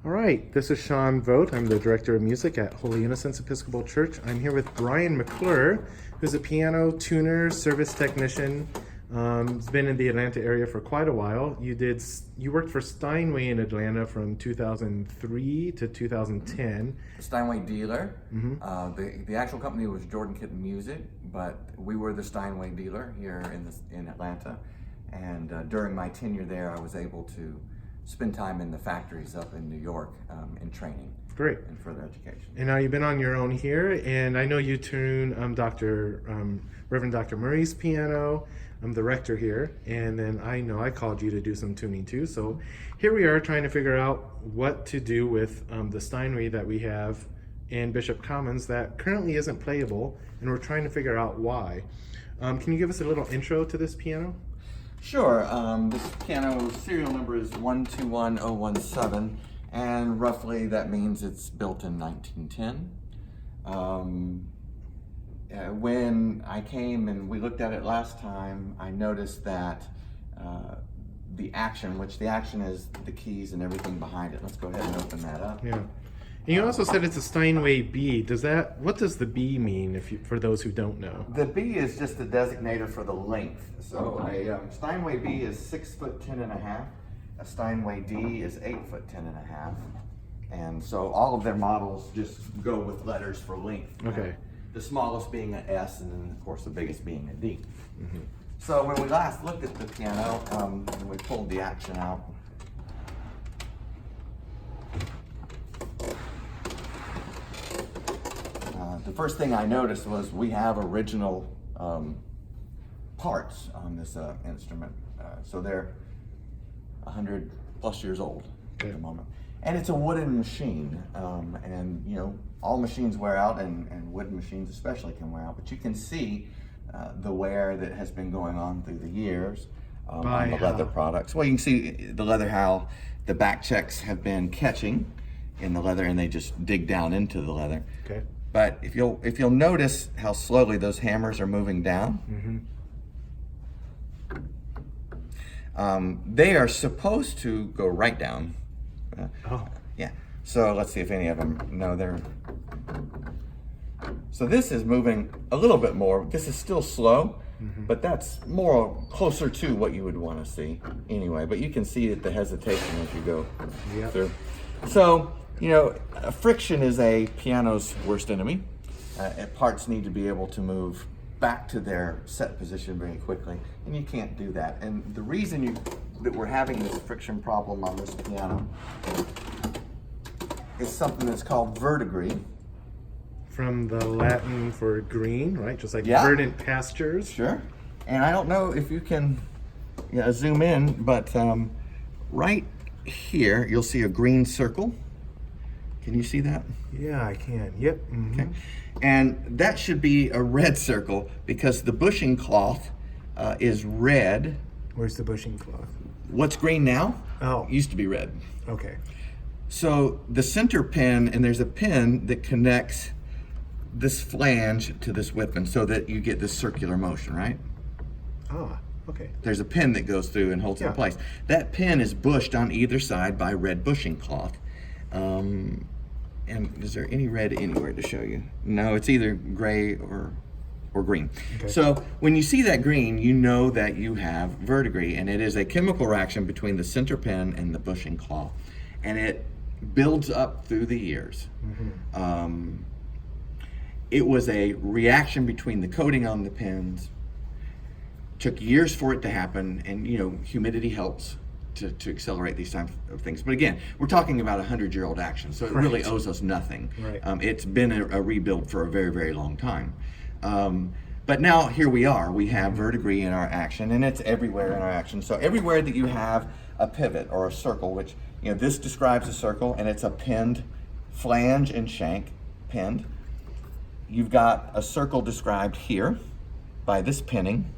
All right, this is Sean Vogt. I'm the Director of Music at Holy Innocents Episcopal Church. I'm here with Brian McClure, who's a piano tuner, service technician. He's been in the Atlanta area for quite a while. You worked for Steinway in Atlanta from 2003 to 2010. Steinway dealer. The actual company was Jordan Kitten Music, but we were the Steinway dealer here in Atlanta. And during my tenure there, I was able to spend time in the factories up in New York in training. Great. And further education. And now you've been on your own here, and I know you tune Reverend Dr. Murray's piano. I'm the rector here, and then I called you to do some tuning too. So here we are trying to figure out what to do with the Steinway that we have in Bishop Commons that currently isn't playable, and we're trying to figure out why. Can you give us a little intro to this piano? Sure. This piano serial number is 121017, and roughly that means it's built in 1910. When I came and we looked at it last time, I noticed that the action is the keys and everything behind it. Let's go ahead and open that up. Yeah. And you also said it's a Steinway B. What does the B mean for those who don't know? The B is just a designator for the length. So a Steinway B is 6'10½". A Steinway D is 8'10½". And so all of their models just go with letters for length. Okay. The smallest being an S, and then of course the biggest being a D. So when we last looked at the piano, and we pulled the action out, the first thing I noticed was we have original parts on this instrument. So they're 100 plus years old at the moment. And it's a wooden machine. And you know, all machines wear out, and wooden machines especially can wear out. But you can see the wear that has been going on through the years on the leather products. Well, you can see the leather, how the back checks have been catching in the leather, and they just dig down into the leather. Okay. But if you'll notice how slowly those hammers are moving down, they are supposed to go right down. Yeah. So let's see if any of them know they're. So this is moving a little bit more. This is still slow, but that's more closer to what you would want to see anyway. But you can see the hesitation as you go through. So, you know, friction is a piano's worst enemy. Parts need to be able to move back to their set position very quickly, and you can't do that. And the reason that we're having this friction problem on this piano is something that's called verdigris. From the Latin for green, right? Just like verdant pastures. Sure. And I don't know if you can zoom in, but right here you'll see a green circle. Can you see that? Yeah, I can. Yep. Okay. And that should be a red circle because the bushing cloth is red. Where's the bushing cloth? What's green now? Oh. Used to be red. Okay. So the center pin, and there's a pin that connects this flange to this whip, so that you get this circular motion, right? Ah, okay. There's a pin that goes through and holds it in place. That pin is bushed on either side by red bushing cloth. And is there any red anywhere to show you? No, it's either gray or green. Okay. So when you see that green, you know that you have verdigris, and it is a chemical reaction between the center pin and the bushing cloth, and it builds up through the years. It was a reaction between the coating on the pins. Took years for it to happen, and you know, humidity helps to accelerate these types of things. But again, we're talking about 100-year-old action, so it really owes us nothing. Right. It's been a rebuild for a very, very long time. But now here we are. We have verdigris in our action, and it's everywhere in our action. So everywhere that you have a pivot or a circle, which, you know, this describes a circle, and it's a pinned flange and shank, pinned. You've got a circle described here by this pinning,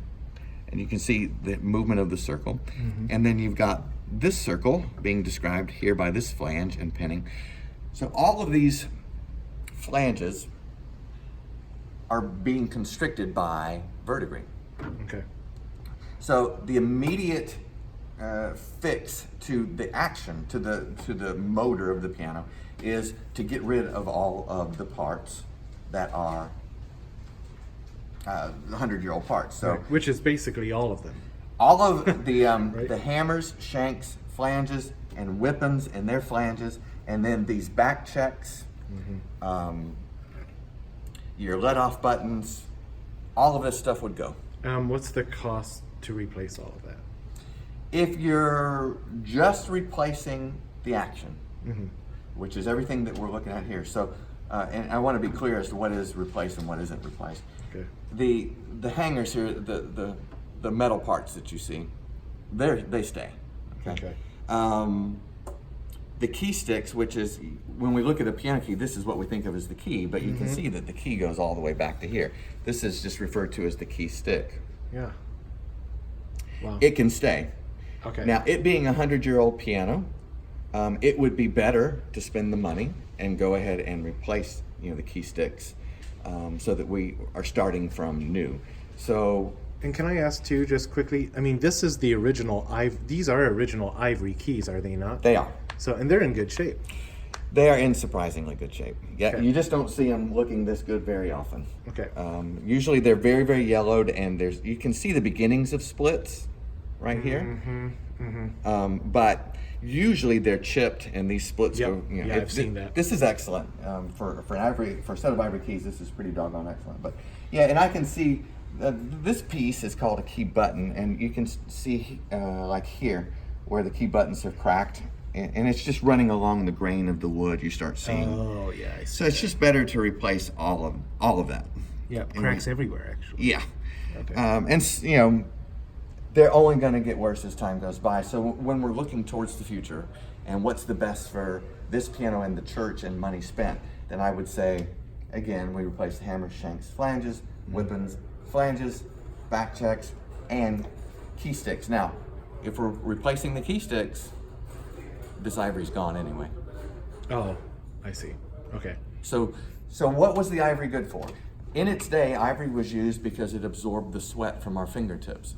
and you can see the movement of the circle. And then you've got this circle being described here by this flange and pinning. So all of these flanges are being constricted by verdigris. Okay. So the immediate fix to the action, to the motor of the piano, is to get rid of all of the parts that are 100-year-old parts. So Right. Which is basically all of them. all of the Right. the hammers, shanks, flanges, and whippings and their flanges, and then these back checks, your let-off buttons, all of this stuff would go. What's the cost to replace all of that? If you're just replacing the action, which is everything that we're looking at here. So, and I want to be clear as to what is replaced and what isn't replaced. Okay. The hangers here, the metal parts that you see, they stay. Okay. The key sticks, which is, when we look at a piano key, this is what we think of as the key, but you can see that the key goes all the way back to here. This is just referred to as the key stick. Yeah. Wow. It can stay. Okay. Now, it being a 100-year-old piano, it would be better to spend the money and go ahead and replace, the key sticks, so that we are starting from new. So, And can I ask too, just quickly? I mean, this is the original. These are original ivory keys, are they not? they are. So, and they're in good shape. They are in surprisingly good shape. Yeah, Okay. you just don't see them looking this good very often. Okay. Usually they're very, very yellowed, and you can see the beginnings of splits right here. But usually they're chipped, and these splits Yep. go. Yeah, I've seen that. This is excellent for a set of ivory keys. This is pretty doggone excellent. But yeah, and I can see this piece is called a key button, and you can see like here where the key buttons have cracked. And it's just running along the grain of the wood. You start seeing. Oh yeah. I see. So it's just better to replace all of that. Yeah, cracks everywhere actually. Yeah. Okay. And they're only going to get worse as time goes by. So when we're looking towards the future and what's the best for this piano and the church and money spent, then I would say, again, we replace the hammers, shanks, flanges, whippings, flanges, back checks, and key sticks. Now, if we're replacing the key sticks, this ivory's gone anyway. Oh, I see. Okay. So what was the ivory good for? In its day, ivory was used because it absorbed the sweat from our fingertips.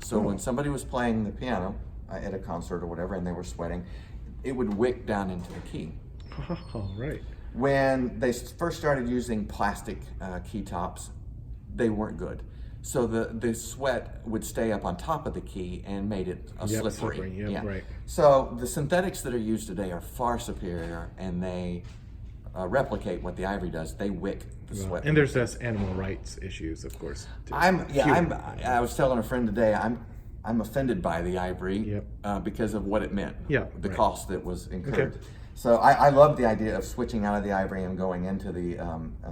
So when somebody was playing the piano at a concert or whatever, and they were sweating, it would wick down into the key. Oh, right. When they first started using plastic key tops, they weren't good. So the sweat would stay up on top of the key and made it slippery. Slippery. Yep, right. So the synthetics that are used today are far superior, and they replicate what the ivory does. They wick the sweat. And there's less animal rights issues, of course. too. I was telling a friend today, I'm offended by the ivory because of what it meant. Yeah, the right. cost that was incurred. Okay. So I love the idea of switching out of the ivory and going into the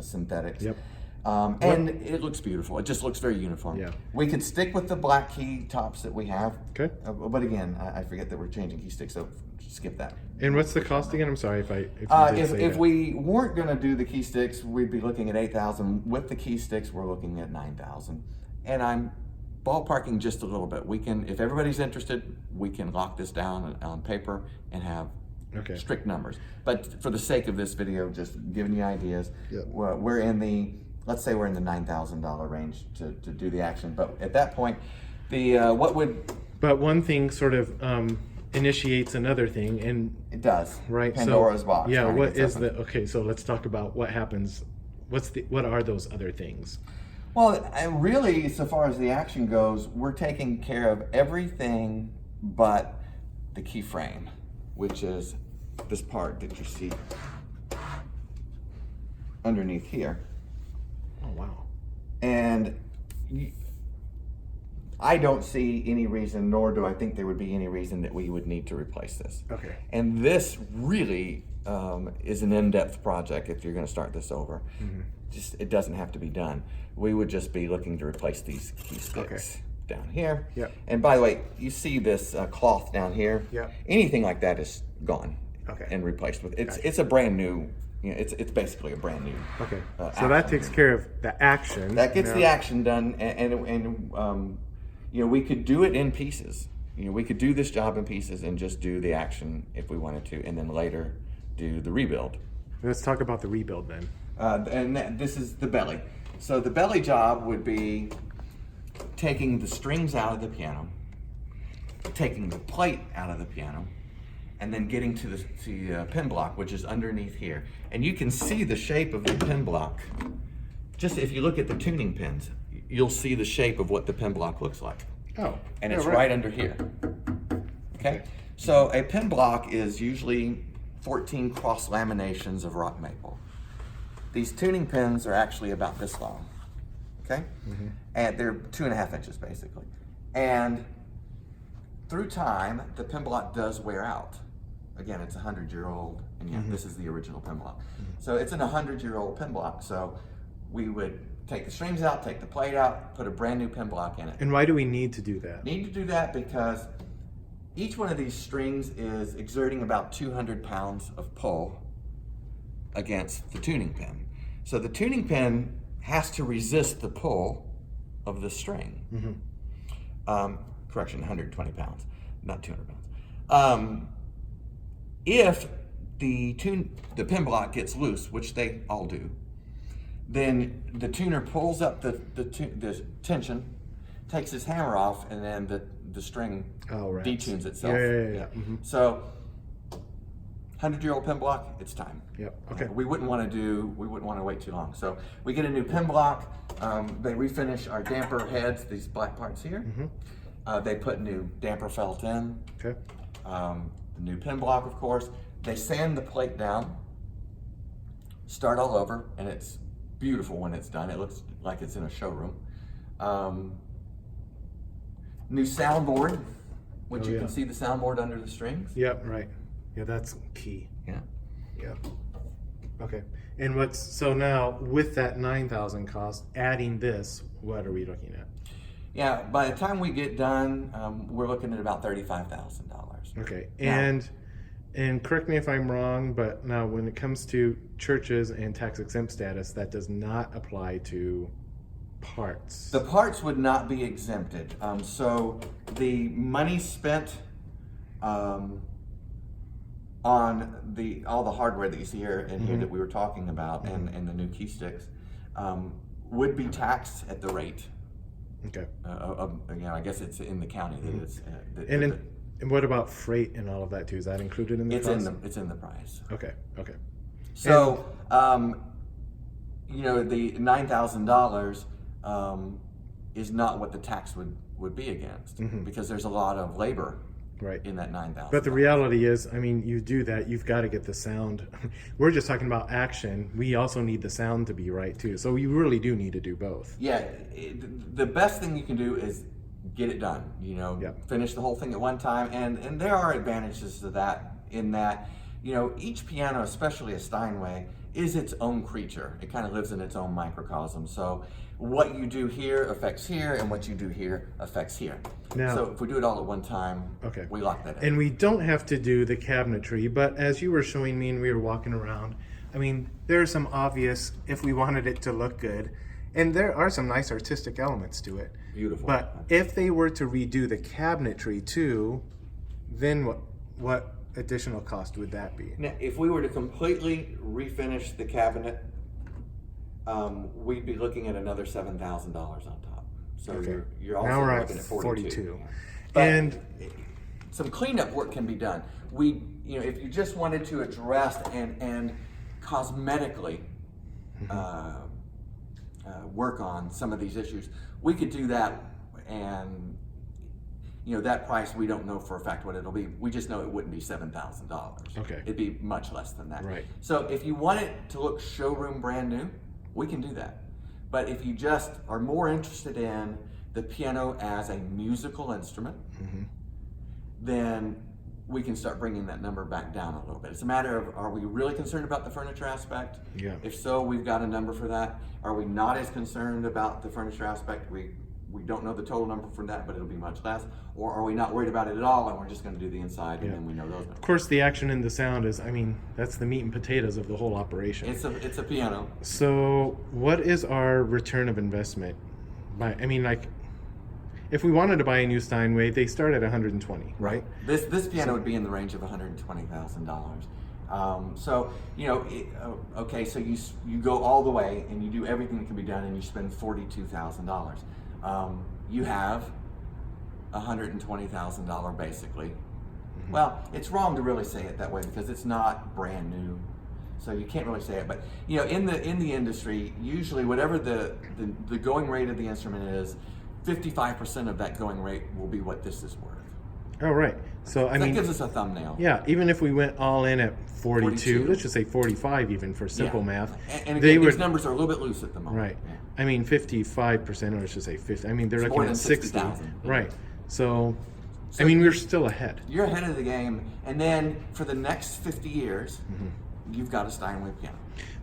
synthetics. Yep. And it looks beautiful. It just looks very uniform. Yeah. We could stick with the black key tops that we have. Okay. But again, I forget that we're changing key sticks, so skip that. And what's the cost again? I'm sorry if you did say If that. we weren't going to do the key sticks, we'd be looking at $8,000. With the key sticks, we're looking at $9,000. And I'm ballparking just a little bit. We can, if everybody's interested, we can lock this down on paper and have strict numbers. But for the sake of this video, just giving you ideas, we're in the, let's say we're in the $9,000 range to do the action. But at that point, But one thing sort of initiates another thing, and it does. Right. Pandora's box. Yeah. Right? What is the? Okay. So let's talk about what happens. What are those other things? Well, and really, so far as the action goes, we're taking care of everything but the key frame, which is this part that you see underneath here. Oh wow. And I don't see any reason, nor do I think there would be any reason that we would need to replace this. Okay. And this really is an in-depth project if you're going to start this over. Just it doesn't have to be done. We would just be looking to replace these key sticks down here. Yep. And by the way, you see this cloth down here. Yep. Anything like that is gone. Okay. And replaced with it's a brand new. It's basically a brand new. Okay. So that takes care of the action. That gets the action done, and we could do it in pieces. We could do this job in pieces and just do the action if we wanted to, and then later do the rebuild. Let's talk about the rebuild then. And this is the belly. So the belly job would be taking the strings out of the piano, taking the plate out of the piano and then getting to the pin block, which is underneath here. And you can see the shape of the pin block. Just if you look at the tuning pins, you'll see the shape of what the pin block looks like. Oh. And it's right under here. Okay? So a pin block is usually 14 cross laminations of rock maple. These tuning pins are actually about this long. Okay? And they're 2.5 inches basically. And through time, the pin block does wear out. Again, it's a 100-year-old, and yeah, this is the original pin block. So it's an 100-year-old pin block. So we would take the strings out, take the plate out, put a brand new pin block in it. And why do we need to do that? Need to do that because each one of these strings is exerting about 200 pounds of pull against the tuning pin. So the tuning pin has to resist the pull of the string. Correction, 120 pounds, not 200 pounds. If the pin block gets loose, which they all do, then the tuner pulls up the tension, takes his hammer off, and then the string detunes itself. Yeah. So, 100-year-old pin block, it's time. Yep. Okay. We wouldn't want to wait too long. So we get a new pin block. They refinish our damper heads, these black parts here. They put new damper felt in. Okay. The new pin block, of course. They sand the plate down, start all over, and it's beautiful when it's done. It looks like it's in a showroom. New soundboard, which you can see the soundboard under the strings. Yep, right. Yeah, that's key. Yeah. Yeah. Okay. And so now with that 9,000 cost, adding this, what are we looking at? Yeah, by the time we get done, we're looking at about $35,000. Okay. Now, and correct me if I'm wrong, but now when it comes to churches and tax exempt status, that does not apply to parts. the parts would not be exempted. So the money spent on all the hardware that you see here and here that we were talking about, and the new keysticks, would be taxed at the rate. Okay. I guess it's in the county that it's. And what about freight and all of that too? Is that included in the cost? It's in the price. Okay. So, the $9,000 is not what the tax would be against, because there's a lot of labor in that $9,000. But the reality is, I mean, you do that, you've got to get the sound. We're just talking about action. We also need the sound to be right too. So you really do need to do both. Yeah, the best thing you can do is get it done. Finish the whole thing at one time, and there are advantages to that. In that, each piano, especially a Steinway, is its own creature. It kind of lives in its own microcosm. So what you do here affects here, and what you do here affects here. Now, so if we do it all at one time, we lock that in. And we don't have to do the cabinetry, but as you were showing me and we were walking around, I mean, there are some obvious, if we wanted it to look good, and there are some nice artistic elements to it. Beautiful. But if they were to redo the cabinetry too, then what additional cost would that be? Now, if we were to completely refinish the cabinet, we'd be looking at another $7,000 on top. So you're also now we're looking at 42. But And some cleanup work can be done. If you just wanted to address and cosmetically work on some of these issues, we could do that. And that price, we don't know for a fact what it'll be. We just know it wouldn't be $7,000. Okay. It'd be much less than that. Right. So if you want it to look showroom brand new, we can do that. But if you just are more interested in the piano as a musical instrument, then we can start bringing that number back down a little bit. It's a matter of, are we really concerned about the furniture aspect? Yeah. If so, we've got a number for that. Are we not as concerned about the furniture aspect? We don't know the total number for that, but it'll be much less. Or are we not worried about it at all, and we're just going to do the inside, and then we know those numbers? of course, the action and the sound is, I mean, that's the meat and potatoes of the whole operation. It's a piano. So what is our return of investment? If we wanted to buy a new Steinway, they start at 120, right? This piano would be in the range of $120,000. So so you go all the way and you do everything that can be done, and you spend $42,000. You have $120,000 basically. Well, it's wrong to really say it that way because it's not brand new, so you can't really say it. But you know, in the industry, usually whatever the going rate of the instrument is, 55% of that going rate will be what this is worth. Oh, right. So I mean, that gives us a thumbnail. Yeah, even if we went all in at 42, let's just say 45 even for simple math. And again, these numbers are a little bit loose at the moment. Right. Yeah. I mean, 55%, or let's just say 50. I mean, they're It's looking more at than 60. 60,000. Right. So I mean, we're still ahead. You're ahead of the game. And then for the next 50 years, you've got a Steinway piano.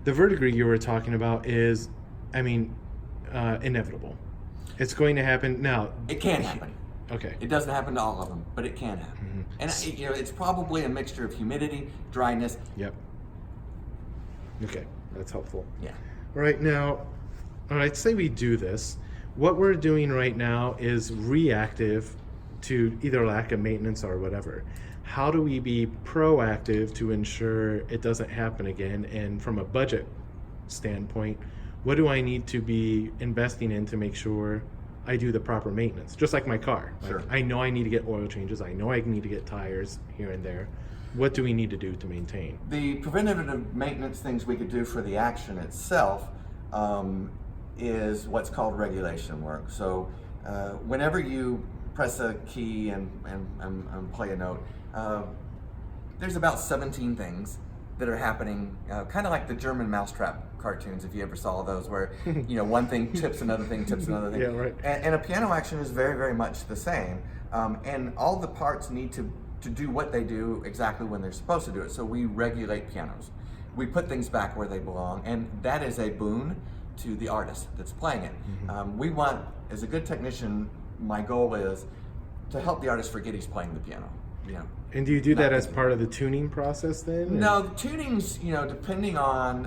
The verdigris you were talking about is, I mean, inevitable. It's going to happen. Now, it can happen. Okay. It doesn't happen to all of them, but it can happen. And you know, it's probably a mixture of humidity, dryness. Yep. Okay, that's helpful. Yeah. Right now, all right, say we do this. What we're doing right now is reactive to either lack of maintenance or whatever. How do we be proactive to ensure it doesn't happen again? And from a budget standpoint, what do I need to be investing in to make sure I do the proper maintenance? Just like my car. Sure. Like, I know I need to get oil changes. I know I need to get tires here and there. What do we need to do to maintain? The preventative maintenance things we could do for the action itself is what's called regulation work. So whenever you press a key and play a note, there's about 17 things that are happening, kind of like the German mousetrap cartoons, if you ever saw those, where you know, one thing tips another thing, tips another thing. Yeah, right. And a piano action is very, very much the same. And all the parts need to do what they do exactly when they're supposed to do it. So we regulate pianos. We put things back where they belong, and that is a boon to the artist that's playing it. We want, as a good technician, my goal is to help the artist forget he's playing the piano. You know. And do you do that as part of the tuning process then? No, the tunings, you know, depending on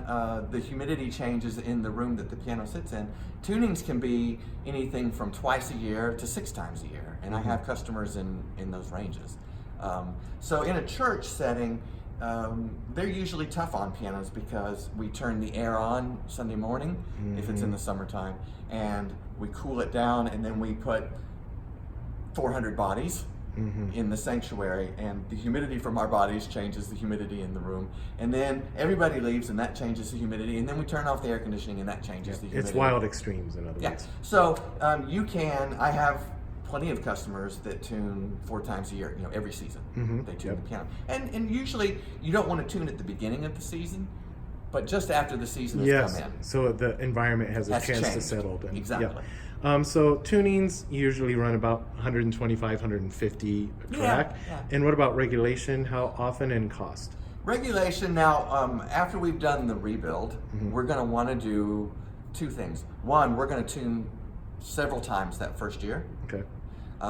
the humidity changes in the room that the piano sits in, tunings can be anything from twice a year to 6 times a year. And I have customers in those ranges. So in a church setting, they're usually tough on pianos because we turn the air on Sunday morning, if it's in the summertime, and we cool it down, and then we put 400 bodies in the sanctuary, and the humidity from our bodies changes the humidity in the room, and then everybody leaves and that changes the humidity, and then we turn off the air conditioning and that changes the humidity. It's wild extremes, in other words. So I have plenty of customers that tune 4 times a year, you know, every season. They tune the piano. And usually you don't want to tune at the beginning of the season, but just after the season has come in. So the environment has a chance to changed. settle. And, Exactly. So tunings usually run about 125, 150 a track. Yeah. And what about regulation? How often and cost? Regulation, now, after we've done the rebuild, we're going to want to do 2 things. One, we're going to tune several times that first year. Okay.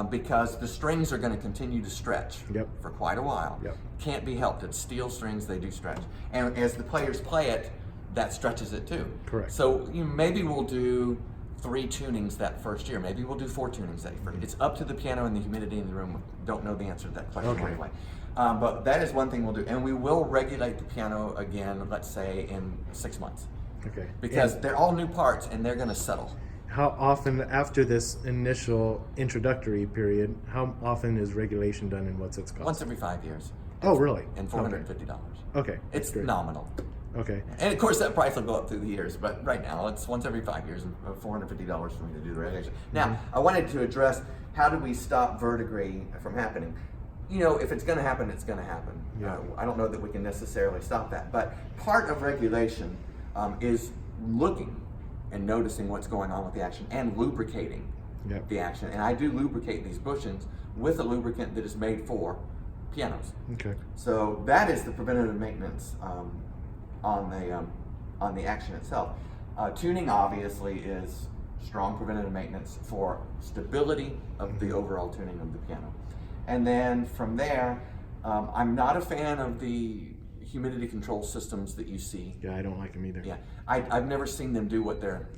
Because the strings are going to continue to stretch for quite a while. Can't be helped. It's steel strings, they do stretch. And as the players play it, that stretches it too. Correct. So maybe we'll do 3 tunings that first year. Maybe we'll do 4 tunings that first year. It's up to the piano and the humidity in the room. Don't know the answer to that question anyway. But that is one thing we'll do. And we will regulate the piano again, let's say in 6 months. Okay. Because they're all new parts and they're going to settle. How often, after this initial introductory period, how often is regulation done and what's its cost? Once every 5 years. Oh, really? And $450. Okay. It's nominal. Okay. And of course that price will go up through the years, but right now it's once every 5 years, $450 for me to do the regulation. Now, I wanted to address how do we stop verdigris from happening? You know, if it's going to happen, it's going to happen. I don't know that we can necessarily stop that, but part of regulation is looking and noticing what's going on with the action and lubricating the action. And I do lubricate these bushings with a lubricant that is made for pianos. Okay. So that is the preventative maintenance on the action itself. Tuning obviously is strong preventative maintenance for stability of the overall tuning of the piano. And then from there, I'm not a fan of the humidity control systems that you see. Yeah, I don't like them either. Yeah, I've never seen them do what they're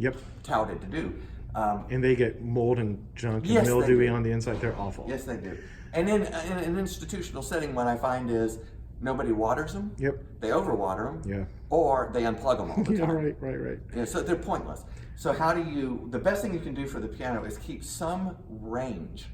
touted to do. And they get mold and junk and Yes, they mildewy do. on the inside. They're awful. Yes, they do. And in an institutional setting, what I find is nobody waters them. They overwater them. Or they unplug them all the time. Right. Yeah, so they're pointless. So how do you? The best thing you can do for the piano is keep some range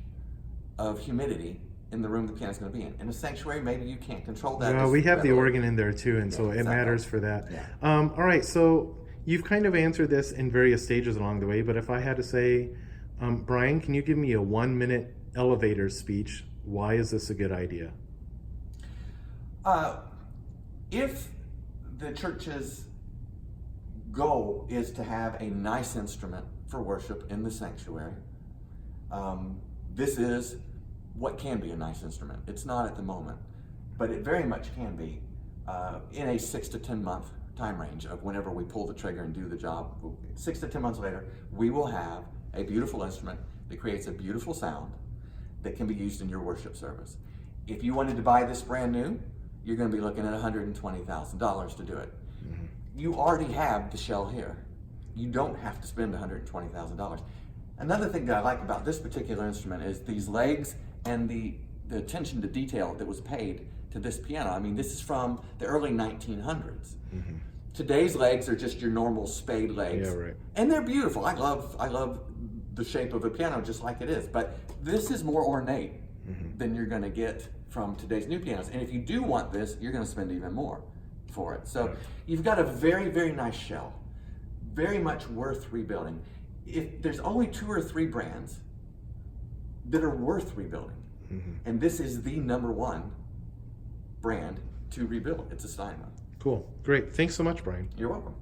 of humidity in the room the piano's going to be in. In a sanctuary, maybe you can't control that. Well, just we have the readily. organ in there too, and so it exactly. matters for that. Yeah. All right, so you've kind of answered this in various stages along the way, but if I had to say, Brian, can you give me a 1-minute elevator speech? Why is this a good idea? If the church's goal is to have a nice instrument for worship in the sanctuary, this is what can be a nice instrument. It's not at the moment, but it very much can be in a 6 to 10 month time range of whenever we pull the trigger and do the job. 6 to 10 months later, we will have a beautiful instrument that creates a beautiful sound that can be used in your worship service. If you wanted to buy this brand new, you're going to be looking at $120,000 to do it. Mm-hmm. You already have the shell here. You don't have to spend $120,000. Another thing that I like about this particular instrument is these legs and the attention to detail that was paid to this piano. I mean, this is from the early 1900s. Mm-hmm. Today's legs are just your normal spade legs. Yeah, right. And they're beautiful. I love the shape of a piano just like it is. But this is more ornate than you're going to get from today's new pianos. And if you do want this, you're going to spend even more for it. So you've got a very, very nice shell. Very much worth rebuilding. If there's only 2 or 3 brands that are worth rebuilding, and this is the #1 brand to rebuild. It's a Steinway. Cool. Great. Thanks so much, Brian. You're welcome.